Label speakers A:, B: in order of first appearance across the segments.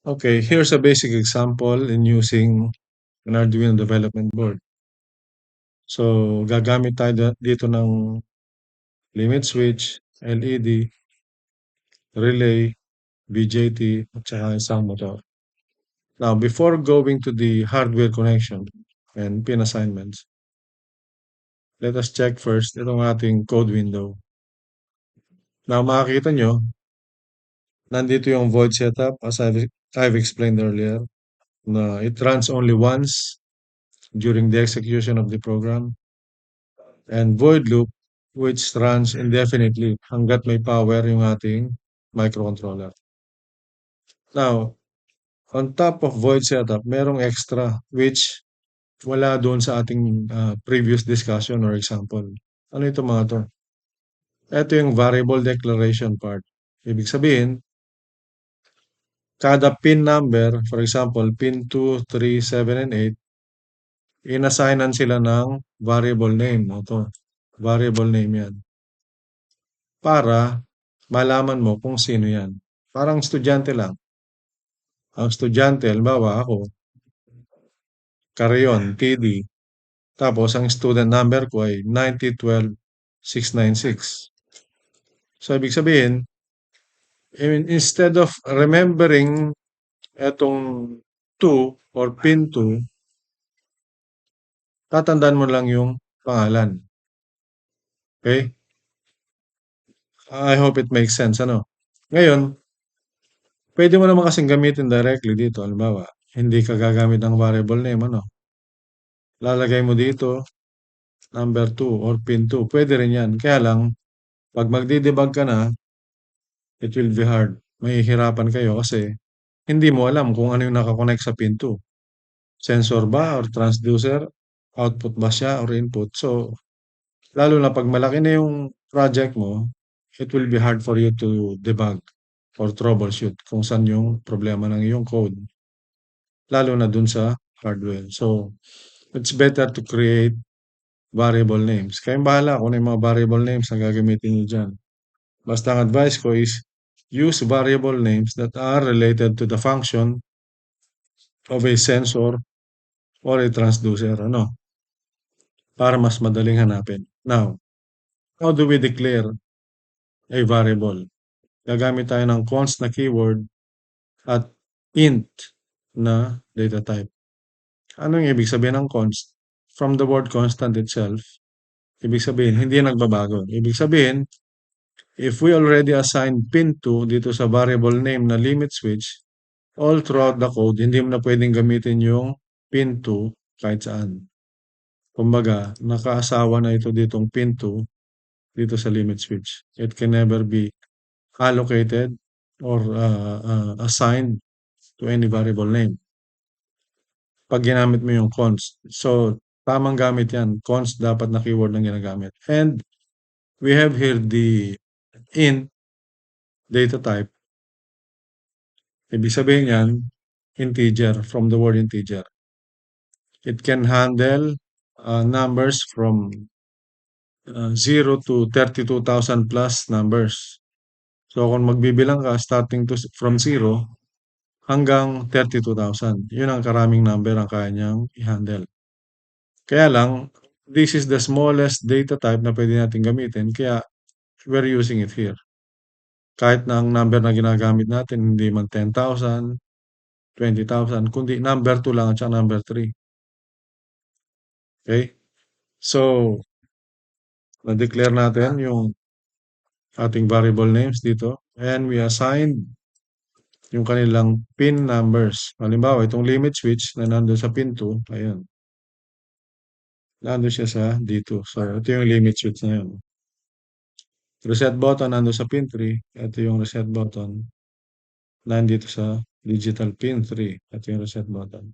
A: Okay, here's a basic example in using an Arduino development board. So, gagamit tayo dito ng limit switch, LED, relay, BJT, at saka isang motor. Now, before going to the hardware connection and pin assignments, let us check first itong ating code window. Now, makikita nyo, nandito yung void setup as I've explained earlier, na it runs only once during the execution of the program, and void loop which runs indefinitely hanggat may power yung ating microcontroller. Now, on top of void setup, merong extra which wala doon sa ating previous discussion or example. Ano ito mga to? Ito yung variable declaration part. Ibig sabihin, kada pin number, for example, pin 2, 3, 7, and 8, inassignan sila ng variable name. Ito, variable name yan. Para malaman mo kung sino yan. Parang estudyante lang. Ang estudyante, halimbawa ako, Carayon, TD. Tapos ang student number ko ay 9012696. So, ibig sabihin, instead of remembering etong 2 or pin 2, tatandaan mo lang yung pangalan. Okay? I hope it makes sense, ano? Ngayon, pwede mo naman kasing gamitin directly dito. Halimbawa, hindi ka gagamit ng variable name, ano? Lalagay mo dito, number 2 or pin 2. Pwede rin yan. Kaya lang, pag magdi-debug ka na, it will be hard. Mahihirapan kayo kasi hindi mo alam kung ano yung nakakonect sa pin 2. Sensor ba or transducer? Output ba siya or input? So, lalo na pag malaki na yung project mo, it will be hard for you to debug or troubleshoot kung saan yung problema ng iyong code. Lalo na dun sa hardware. So, it's better to create variable names. Kayong bahala kung ano yung mga variable names na gagamitin nyo dyan. Basta ang advice ko is use variable names that are related to the function of a sensor or a transducer. Ano? Para mas madaling hanapin. Now, how do we declare a variable? Gagamit tayo ng const na keyword at int na data type. Ano yung ibig sabihin ng const? From the word constant itself, ibig sabihin, hindi nagbabago. Ibig sabihin, if we already assign pin 2 dito sa variable name na limit switch, all throughout the code, hindi mo na pwedeng gamitin yung pin 2 kahit saan. Kumbaga, nakaasawa na ito ditong pin 2 dito sa limit switch. It can never be allocated or assigned to any variable name pag ginamit mo yung const. So, tamang gamit yan. Const dapat na keyword lang ginagamit. And we have here the int data type. Ibig sabihin yan, integer, from the word integer. It can handle numbers from 0 to 32,000 plus numbers. So, kung magbibilang ka starting from 0 hanggang 32,000, yun ang karaming number ang kaya niyang i-handle. Kaya lang, this is the smallest data type na pwede natin gamitin, kaya we're using it here. Kahit na ang number na ginagamit natin, hindi man 10,000, 20,000, kundi number 2 lang at saka number 3. Okay? So, na-declare natin yung ating variable names dito and we assigned yung kanilang pin numbers. Halimbawa, itong limit switch na nandun sa pin 2, ayan. Nandun siya sa D2. So, ito yung limit switch na yun. Reset button nandun sa pin 3. Ito yung reset button. Nandito sa digital pin 3. Ito yung reset button.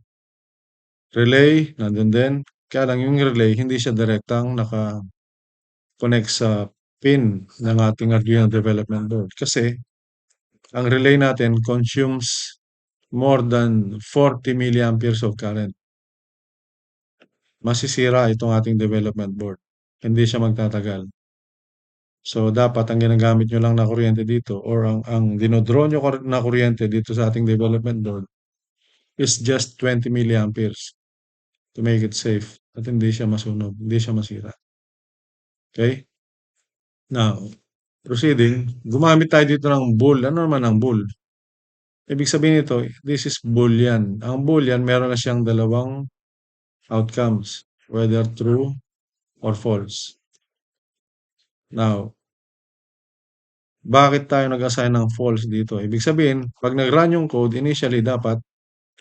A: Relay, nandun din. Kaya lang yung relay, hindi siya direktang naka-connect sa pin ng ating Arduino development board. Kasi, ang relay natin consumes more than 40 milliamperes of current. Masisira itong ating development board. Hindi siya magtatagal. So, dapat ang ginagamit niyo lang na kuryente dito or ang dino-draw niyo na kuryente dito sa ating development board is just 20 milliamperes to make it safe at hindi siya masunog, hindi siya masira. Okay? Now, proceeding, gumamit tayo dito ng bool. Ano naman ang bool? Ibig sabihin nito, this is Boolean. Ang Boolean, meron na siyang dalawang outcomes, whether true or false. Now, bakit tayo nag-assign ng false dito? Ibig sabihin, pag nag-run yung code, initially dapat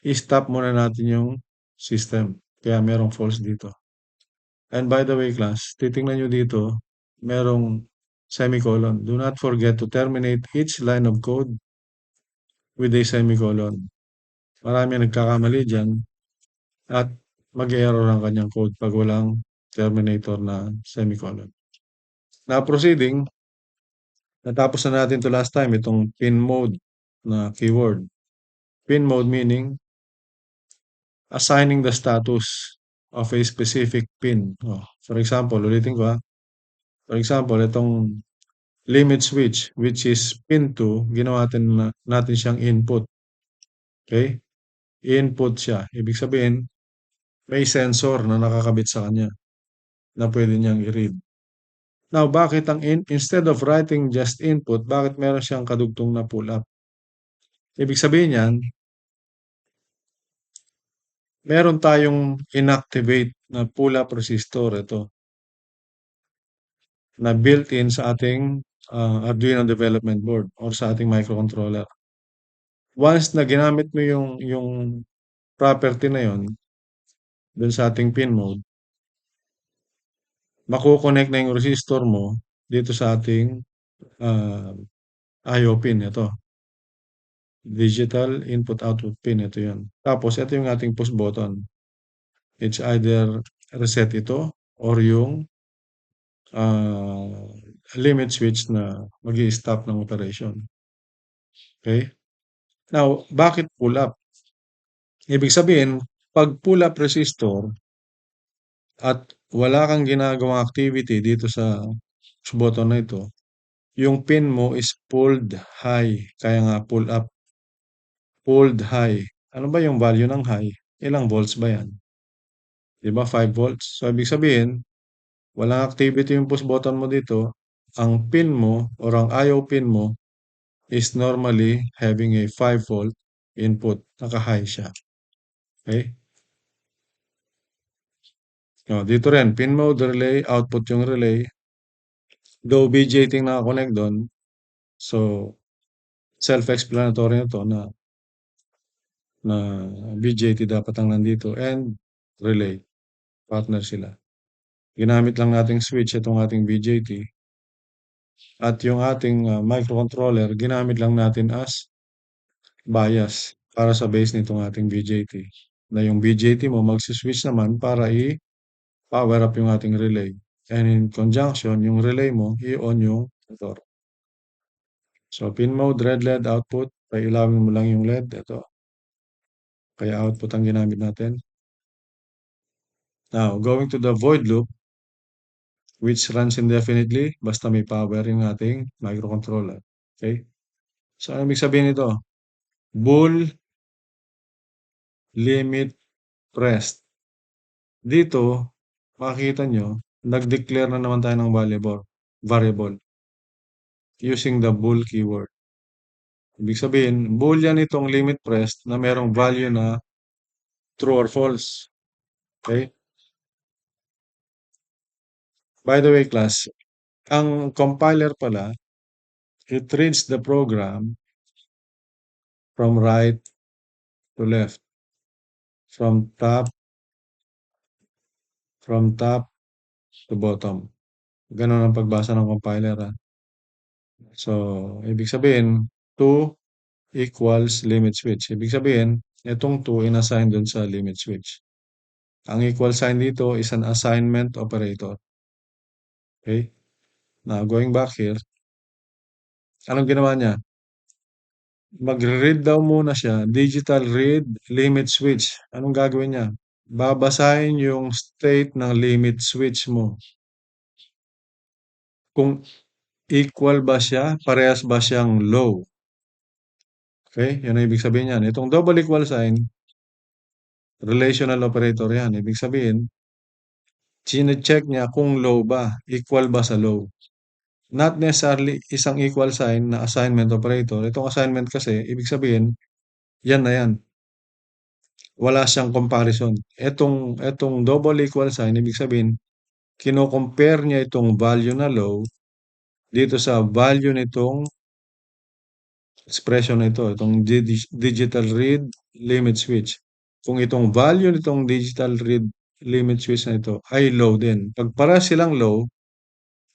A: i-stop muna natin yung system. Kaya merong false dito. And by the way, class, titingnan nyo dito, merong semicolon. Do not forget to terminate each line of code with a semicolon. Marami nagkakamali dyan at mag-error ang kanyang code pag walang terminator na semicolon. Now, proceeding, natapos na natin to last time, itong pin mode na keyword. Pin mode meaning assigning the status of a specific pin. Oh, for example, ulitin ko ha. For example, itong limit switch, which is pin 2, ginawa natin siyang input. Okay? Input siya. Ibig sabihin, may sensor na nakakabit sa kanya na pwede niyang i-read. Now, bakit instead of writing just input, bakit meron siyang kadugtong na pull up? Ibig sabihin niyan, meron tayong inactivate na pull up resistor ito na built-in sa ating Arduino development board or sa ating microcontroller. Once na ginamit mo yung property na yon dun sa ating pin mode, mako-connect na yung resistor mo dito sa ating uh, IO pin. Ito, digital input output pin. Ito yun. Tapos, ito yung ating push button. It's either reset ito or yung uh, limit switch na mag-i-stop ng operation. Okay? Now, bakit pull up? Ibig sabihin, pag pull up resistor at wala kang ginagawang activity dito sa push button na ito, yung pin mo is pulled high. Kaya nga pull up. Pulled high. Ano ba yung value ng high? Ilang volts ba yan? Diba? 5 volts. So, ibig sabihin, walang activity yung push button mo dito. Ang pin mo or ang IO pin mo is normally having a 5 volt input. Naka-high siya. Okay? O, dito rin, pin mode relay, output yung relay. Though BJT naka-connect doon, so self-explanatory na to na BJT dapat ang nandito and relay. Partner sila. Ginamit lang nating switch itong ating BJT at yung ating microcontroller, ginamit lang natin as bias para sa base nitong ating BJT. Na yung BJT mo magsi-switch naman para i-power up yung ating relay. And in conjunction, yung relay mo, i-on yung motor. So, pin mode, red LED output. Pailawin mo lang yung LED. Ito. Kaya output ang ginamit natin. Now, going to the void loop, which runs indefinitely, basta may power yung ating microcontroller. Okay? So, ano ibig sabihin nito? Bool limit pressed. Dito, makikita nyo, nag-declare na naman tayo ng variable using the bool keyword. Ibig sabihin, boolean itong limit pressed na merong value na true or false. Okay? By the way, class, ang compiler pala, it reads the program from right to left, from top to bottom. Ganun ang pagbasa ng compiler. Ha? So, ibig sabihin, 2 equals limit switch. Ibig sabihin, itong 2 inassign dun sa limit switch. Ang equal sign dito is an assignment operator. Okay? Now, going back here, anong ginawa niya? Magre-read daw muna siya, digital read limit switch. Anong gagawin niya? Babasahin yung state ng limit switch mo. Kung Equal ba siya? Parehas ba siyang low? Okay? Yun ang ibig sabihin yan. Itong double equal sign, relational operator yan. Ibig sabihin, chine-check niya kung low ba, equal ba sa low. Not necessarily isang equal sign na assignment operator. Itong assignment kasi, ibig sabihin, yan na yan. Wala siyang comparison. Etong double equal sign, ibig sabihin, kino-compare niya itong value na low dito sa value nitong expression na ito, itong digital read limit switch. Kung itong value nitong digital read limit switch na ito ay low din. Pag para silang low,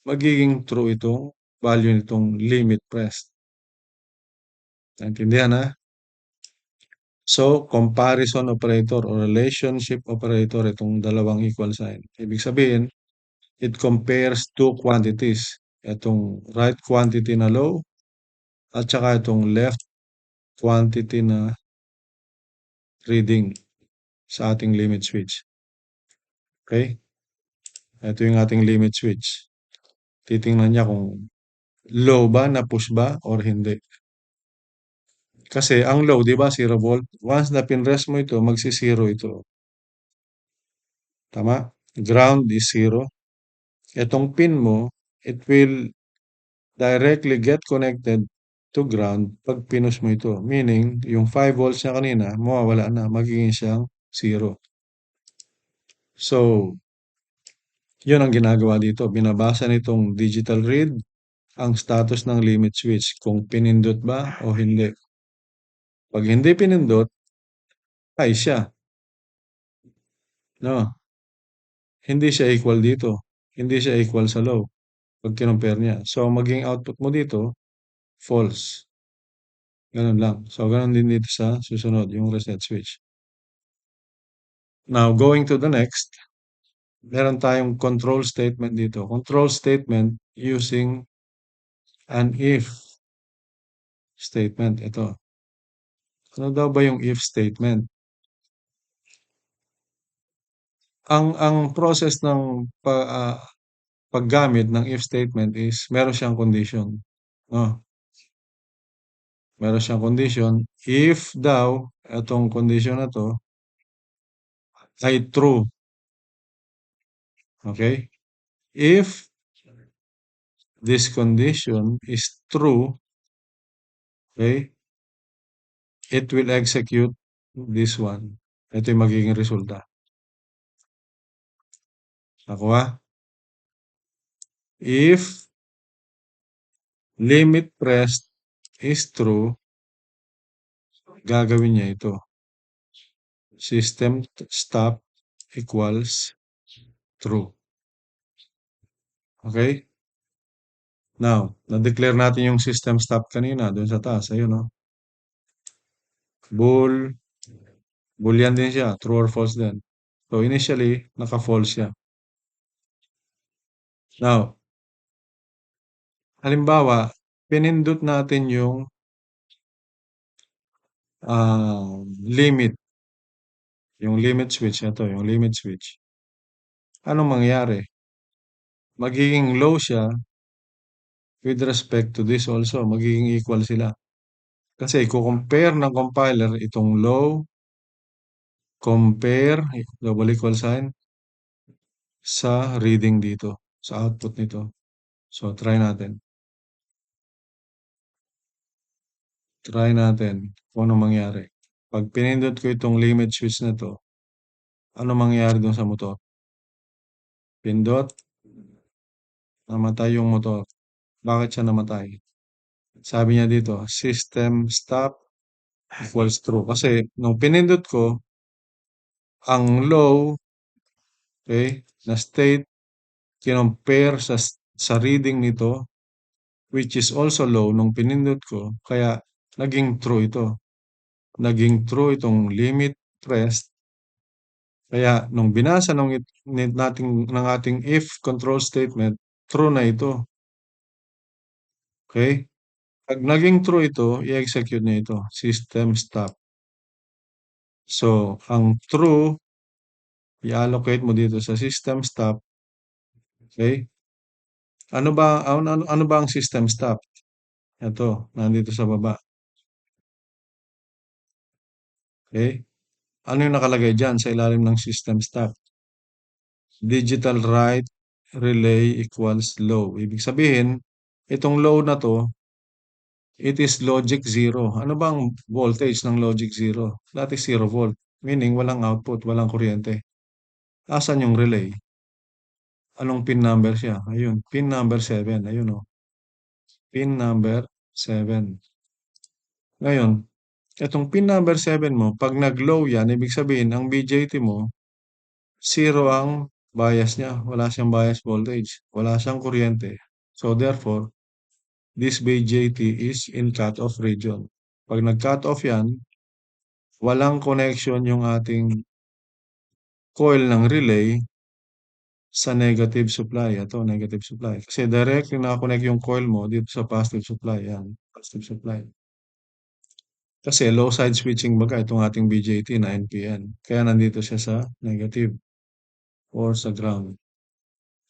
A: magiging true itong value nitong limit pressed. Naintindihan ha? So, comparison operator o relationship operator itong dalawang equal sign. Ibig sabihin, it compares two quantities. Itong right quantity na low at saka itong left quantity na reading sa ating limit switch. Okay? Ito yung ating limit switch. Titingnan niya kung low ba, na-push ba, or hindi. Kasi ang low, di ba, 0 volt. Once na pinrest mo ito, magsi-zero ito. Tama? Ground is 0. Itong pin mo, it will directly get connected to ground pag pinush mo ito. Meaning, yung 5 volts niya kanina, mawawala na. Magiging siyang 0. So, yun ang ginagawa dito. Binabasa nitong digital read ang status ng limit switch kung pinindot ba o hindi. Pag hindi pinindot, ay siya. No? Hindi siya equal dito. Hindi siya equal sa low pag kinumpare niya. So, maging output mo dito, false. Ganun lang. So, ganun din dito sa susunod, yung reset switch. Now, going to the next, meron tayong control statement dito. Control statement using an if statement. Ito. Ano daw ba yung if statement? Ang process ng paggamit ng if statement is meron siyang condition. No? Meron siyang condition. If daw, itong condition na to, ay true. Okay? If this condition is true, okay, it will execute this one. Ito yung magiging resulta. Nakuha? If limit pressed is true, gagawin niya ito. System stop equals true. Okay? Now, na-declare natin yung system stop kanina doon sa taas. Ayun, no? Boolean din siya. True or false din. So, initially, naka-false siya. Now, halimbawa, pinindot natin yung limit. Yung limit switch. Ito, yung limit switch. Anong mangyayari? Magiging low siya with respect to this also. Magiging equal sila. Kasi i-compare ng compiler itong low, compare, double equal sign, sa reading dito, sa output nito. So, try natin. Try natin kung ano mangyari. Pag pinindot ko itong limit switch na to, ano mangyayari dun sa motor? Pindot, namatay yung motor. Bakit siya namatay? Sabi niya dito, system stop equals true. Kasi nung pinindot ko, ang low, okay, na state, kinompare sa reading nito, which is also low nung pinindot ko, kaya naging true ito. Naging true itong limit pressed. Kaya nung binasa ng ating if control statement, true na ito. Okay? Pag naging true ito, i-execute niya ito. System stop. So, ang true, i-allocate mo dito sa system stop. Okay? Ano ba ang system stop? Ito, nandito sa baba. Okay? Ano yung nakalagay dyan sa ilalim ng system stop? Digital write relay equals low. Ibig sabihin, itong low na to, it is logic zero. Ano bang voltage ng logic zero? That is 0 volt. Meaning, walang output, walang kuryente. Asan yung relay? Anong pin number siya? Ayun, pin number 7. Ayun o, pin number 7. Ngayon, itong pin number 7 mo, pag nag-low yan, ibig sabihin, ang BJT mo, zero ang bias niya. Wala siyang bias voltage. Wala siyang kuryente. So therefore, this BJT is in cut-off region. Pag nag-cut-off yan, walang connection yung ating coil ng relay sa negative supply. Ito, negative supply. Kasi directly nakakonect yung coil mo dito sa positive supply. Yan, positive supply. Kasi low side switching baga itong ating BJT na NPN. Kaya nandito siya sa negative or sa ground.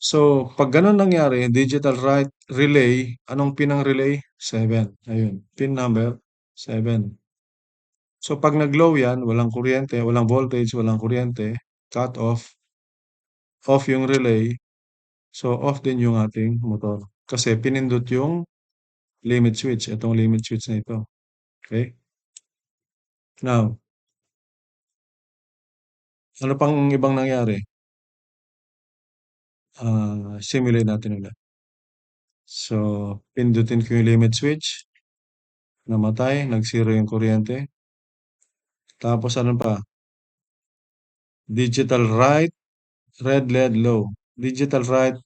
A: So, pag ganun nangyari, digital write relay, anong pin ng relay? 7. Ayun, pin number 7. So, pag nag-low yan, walang kuryente, walang voltage, walang kuryente, cut off yung relay, so off din yung ating motor. Kasi pinindot yung limit switch, itong limit switch na ito. Okay? Now, ano pang ibang nangyari? Simulate natin ulit. So, pindutin ko yung limit switch, namatay, nag-zero yung kuryente. Tapos ano pa? Digital write, red LED low. Digital write,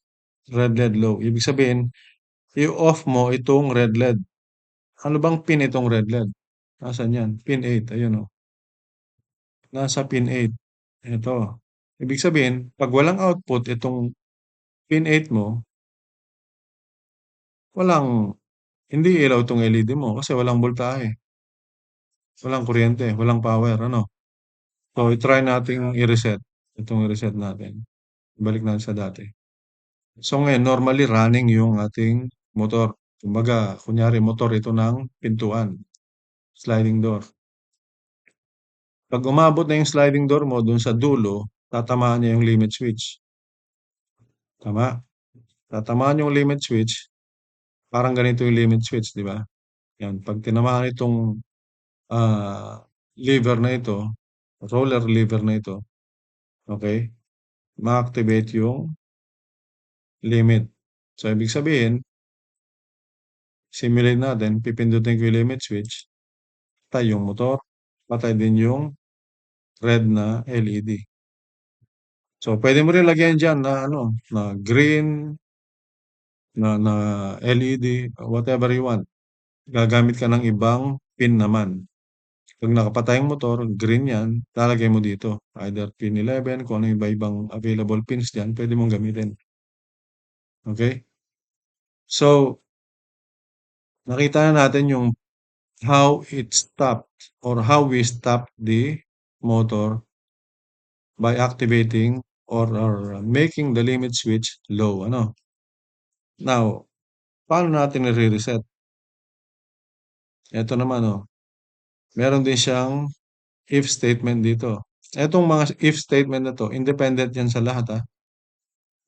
A: red LED low. Ibig sabihin, i-off mo itong red LED. Ano bang pin itong red LED? Nasaan yan? Pin 8. Ayun o. Nasa pin 8. Ito. Ibig sabihin, pag walang output itong pin 8 mo, walang, hindi ilaw itong LED mo kasi walang voltahe. Walang kuryente, walang power. Ano? So, i-try nating i-reset. Itong i-reset natin. Balik natin sa dati. So ngayon, normally running yung ating motor. Kumbaga, kunyari motor ito ng pintuan, sliding door. Pag umabot na yung sliding door mo dun sa dulo, tatamaan niya yung limit switch. Tama? Tatamaan yung limit switch, parang ganito yung limit switch, di ba? Yan, pag tinamaan itong ah, lever na ito, roller lever na ito, okay, ma-activate yung limit. So, ibig sabihin, simulate natin, pipindutin ko yung limit switch, patay yung motor, patay din yung red na LED. So, pwede mo rin lagyan dyan na, ano, na green, na LED, whatever you want. Gagamit ka ng ibang pin naman. Pag nakapatay ang motor, green yan, lalagay mo dito. Either pin 11, kung ano yung iba-ibang available pins dyan, pwede mong gamitin. Okay? So, nakita na natin yung how it stopped or how we stop the motor by activating or making the limit switch low. Ano? Now, paano natin i-reset? Ito naman, oh. Meron din siyang if statement dito. Etong mga if statement na to, independent yan sa lahat, ha.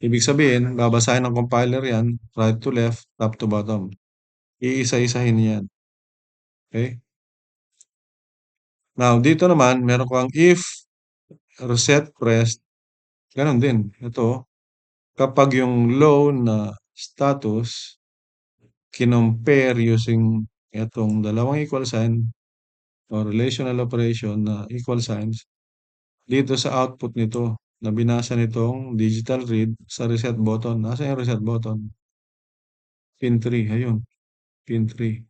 A: Ibig sabihin, babasahin ng compiler yan, right to left, top to bottom. Iisa-isahin yan. Okay? Now, dito naman, meron kang if reset pressed, ganun din. Ito, kapag yung low na status, kinompare using itong dalawang equal sign o relational operation na equal signs dito sa output nito na binasa nitong digital read sa reset button. Nasaan yung reset button? Pin 3. Ayun, pin 3.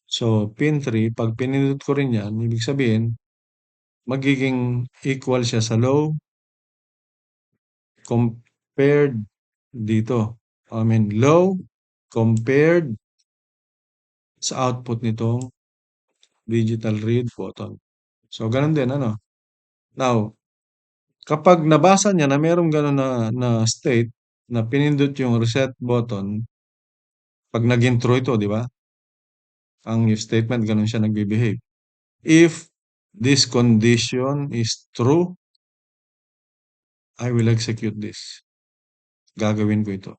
A: So, pin 3, pag pinindot ko rin yan, ibig sabihin, magiging equal siya sa low compared dito. I mean, low compared sa output nitong digital read button. So, ganun din, ano? Now, kapag nabasa niya na merong gano'n na state, na pinindot yung reset button, 'pag naging true ito, 'di ba? Ang if statement gano'n siya nagbe-behave. If this condition is true, I will execute this. Gagawin ko ito.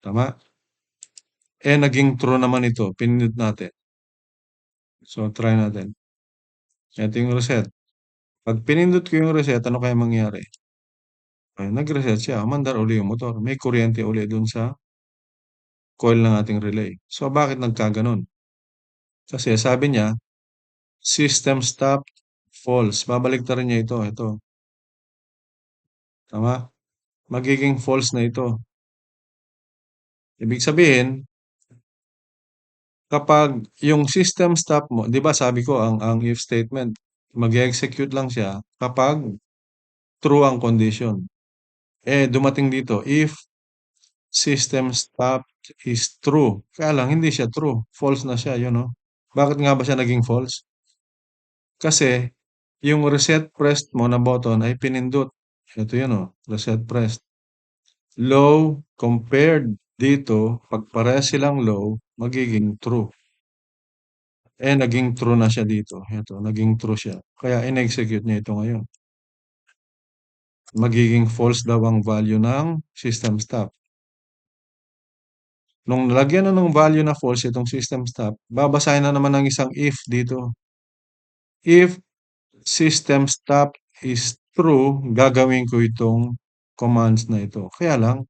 A: Tama? Naging true naman ito, pinindot natin. So, try natin. Ito yung reset. 'Pag pinindot ko yung reset, ano kaya mangyari? Nag-reset siya, umandar uli yung motor. May kuryente uli dun sa coil ng ating relay. So, bakit nagkagano'n? Kasi sabi niya, system stop false. Babaliktarin niya ito. Tama? Magiging false na ito. Ibig sabihin, kapag yung system stop mo, 'di ba sabi ko ang if statement, mag-e-execute lang siya kapag true ang condition. Dumating dito, if system stop is true. Kaya lang hindi siya true, false na siya, yun oh. Bakit nga ba siya naging false? Kasi yung reset pressed mo na button ay pinindot. Ito yun oh, reset pressed. Low compared dito, 'pag parehas silang low, magiging true. Naging true na siya dito. Ito, naging true siya. Kaya in-execute niya ito ngayon. Magiging false daw ang value ng system stop. Nung nalagyan na ng value na false itong system stop, babasahin na naman ng isang if dito. If system stop is true, gagawin ko itong commands na ito. Kaya lang,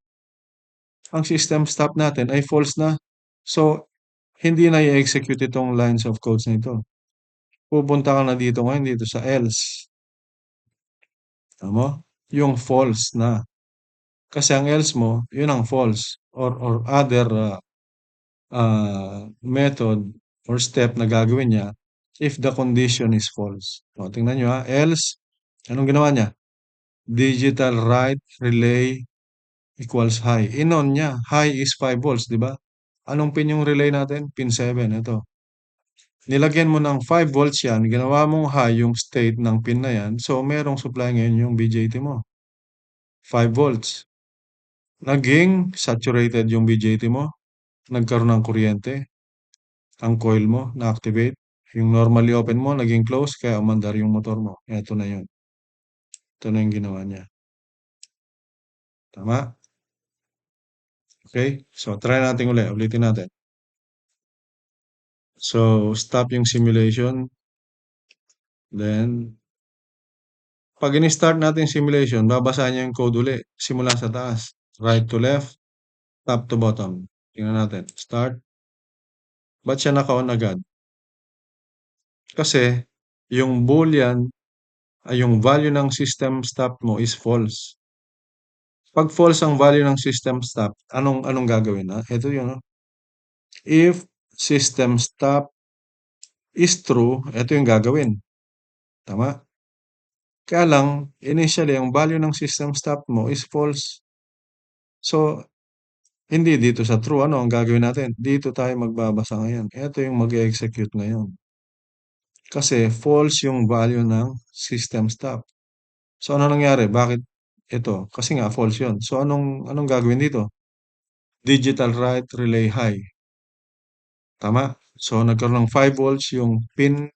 A: ang system stop natin ay false na. So, hindi na i-execute itong lines of codes na ito. Pupunta ka na dito ngayon, dito sa else. Tama mo? Yung false na. Kasi ang else mo, yun ang false or other method or step na gagawin niya if the condition is false. O, tingnan nyo ha. Else, anong ginawa niya? Digital write relay equals high. In-on niya. High is 5 volts, di ba? Anong pin yung relay natin? Pin 7. Ito. Nilagyan mo ng 5 volts yan. Ginawa mong high yung state ng pin na yan. So, merong supply ngayon yung BJT mo. 5 volts. Naging saturated yung BJT mo. Nagkaroon ng kuryente. Ang coil mo na-activate. Yung normally open mo, naging close, kaya umandar yung motor mo. Ito na yun. Ito na yung ginawa niya. Tama? Okay? So, try natin ulit. Ulitin natin. So, stop yung simulation. Then, pag in-start natin simulation, babasahin niya yung code uli. Simula sa taas. Right to left, top to bottom. Tingnan natin. Start. Ba't siya naka-on agad? Kasi, yung boolean, ay yung value ng system stop mo is false. Pag false ang value ng system stop, anong gagawin? Ito yun. No? If system stop is true, ito yung gagawin. Tama? Kaya lang, initially, ang value ng system stop mo is false. So, hindi dito sa true. Ano ang gagawin natin? Dito tayo magbabasa ngayon. Ito yung mag-execute ngayon. Kasi false yung value ng system stop. So, ano nangyari? Bakit ito? Kasi nga false yun. So, anong gagawin dito? Digital write relay high. Tama? So, nagkaroon ng 5 volts yung pin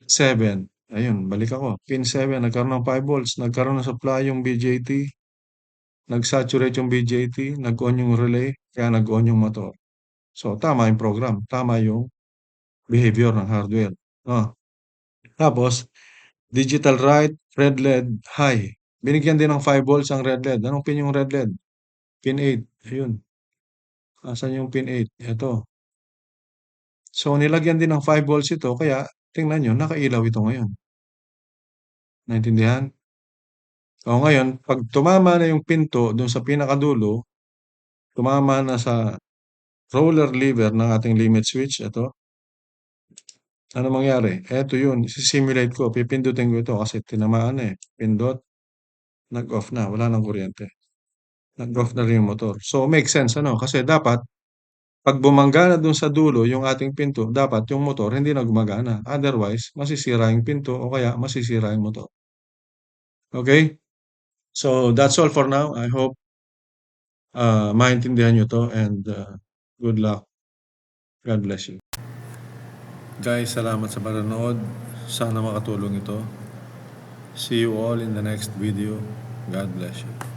A: 7. Ayun, balik ako. Pin 7, nagkaroon ng 5 volts. Nagkaroon ng supply yung BJT. Nag-saturate yung BJT. Nag-on yung relay. Kaya nag-on yung motor. So, tama yung program. Tama yung behavior ng hardware. Tapos, digital write, red LED, high. Binigyan din ng 5 volts ang red LED. Anong pin yung red LED? Pin 8. Ayun. Asan yung pin 8? Ito. So, nilagyan din ng 5 volts ito. Kaya, tingnan nyo, nakailaw ito ngayon. Naintindihan? O ngayon, pag tumama na yung pinto dun sa pinakadulo, tumama na sa roller lever ng ating limit switch, ito. Ano mangyari? Eto yun, isi-simulate ko, pipindutin ko ito kasi tinamaan na eh. Pindot, nag-off na, wala nang kuryente. Nag-off na rin yung motor. So, make sense ano? Kasi dapat, pag bumangga na dun sa dulo yung ating pinto, dapat yung motor hindi na gumagana. Otherwise, masisira yung pinto o kaya masisira yung motor. Okay? So that's all for now. I hope maintindihan nyo to, and good luck. God bless you. Guys, salamat sa panonood. Sana makatulong ito. See you all in the next video. God bless you.